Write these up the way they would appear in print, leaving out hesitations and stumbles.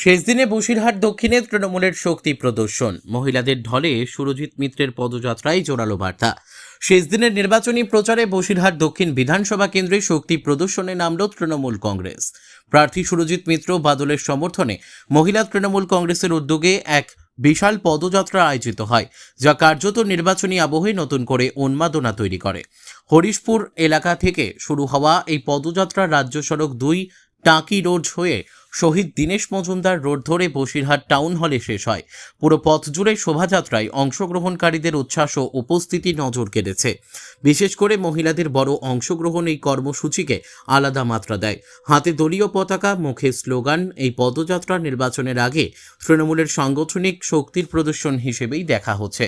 শেষ দিনে বসিরহাট দক্ষিণে তৃণমূলের শক্তি প্রদর্শন, মহিলাদের ঢলে সুরজিৎ মিত্রের পদযাত্রায় জোরালো বার্তা। শেষ দিনের নির্বাচনী প্রচারে বসিরহাট দক্ষিণ বিধানসভা কেন্দ্রে শক্তি প্রদর্শনে নামল তৃণমূল কংগ্রেস। প্রার্থী সুরজিৎ মিত্র বাদলের সমর্থনে মহিলা তৃণমূল কংগ্রেসের উদ্যোগে এক বিশাল পদযাত্রা আয়োজিত হয়, যা কার্যত নির্বাচনী আবহে নতুন করে উন্মাদনা তৈরি করে। হরিশপুর এলাকা থেকে শুরু হওয়া এই পদযাত্রা রাজ্য সড়ক 2 টাঁকি রোড হয়ে শহীদ দীনেশ মজুমদার রোড ধরে বসিরহাট টাউন হলে শেষ হয়। পুরো পথ জুড়ে শোভাযাত্রায় অংশগ্রহণকারীদের উচ্ছ্বাস ও উপস্থিতি নজর কেড়েছে। বিশেষ করে মহিলাদের বড় অংশগ্রহণ এই কর্মসূচিকে আলাদা মাত্রা দেয়। হাতে দলীয় পতাকা, মুখে স্লোগান, এই পদযাত্রা নির্বাচনের আগে তৃণমূলের সাংগঠনিক শক্তির প্রদর্শন হিসেবেই দেখা হচ্ছে।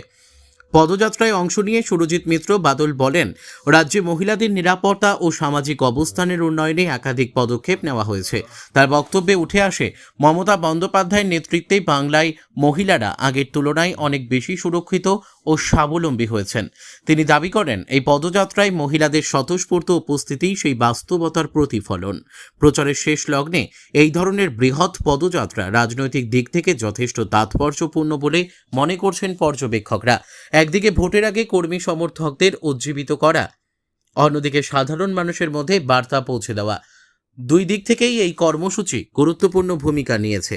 পদযাত্রায় অংশ নিয়ে সুরজিৎ মিত্র বাদল বলেন, রাজ্যে মহিলাদের নিরাপত্তা ও সামাজিক অবস্থানের উন্নয়নে একাধিক পদক্ষেপ নেওয়া হয়েছে। তার বক্তব্যে উঠে আসে, মমতা বন্দ্যোপাধ্যায়ের নেতৃত্বে বাংলায় মহিলারা আগের তুলনায় অনেক বেশি সুরক্ষিত ও স্বাবলম্বী হয়েছেন। তিনি দাবি করেন, এই পদযাত্রায় মহিলাদের স্বতঃস্ফূর্ত উপস্থিতি সেই বাস্তবতার প্রতিফলন। প্রচারের শেষ লগ্নে এই ধরনের বৃহৎ পদযাত্রা রাজনৈতিক দিক থেকে যথেষ্ট তাৎপর্যপূর্ণ বলে মনে করছেন পর্যবেক্ষকরা। একদিকে ভোটের আগে কর্মী সমর্থকদের উজ্জীবিত করা, অন্যদিকে সাধারণ মানুষের মধ্যে বার্তা পৌঁছে দেওয়া, দুই দিক থেকেই এই কর্মসূচি গুরুত্বপূর্ণ ভূমিকা নিয়েছে।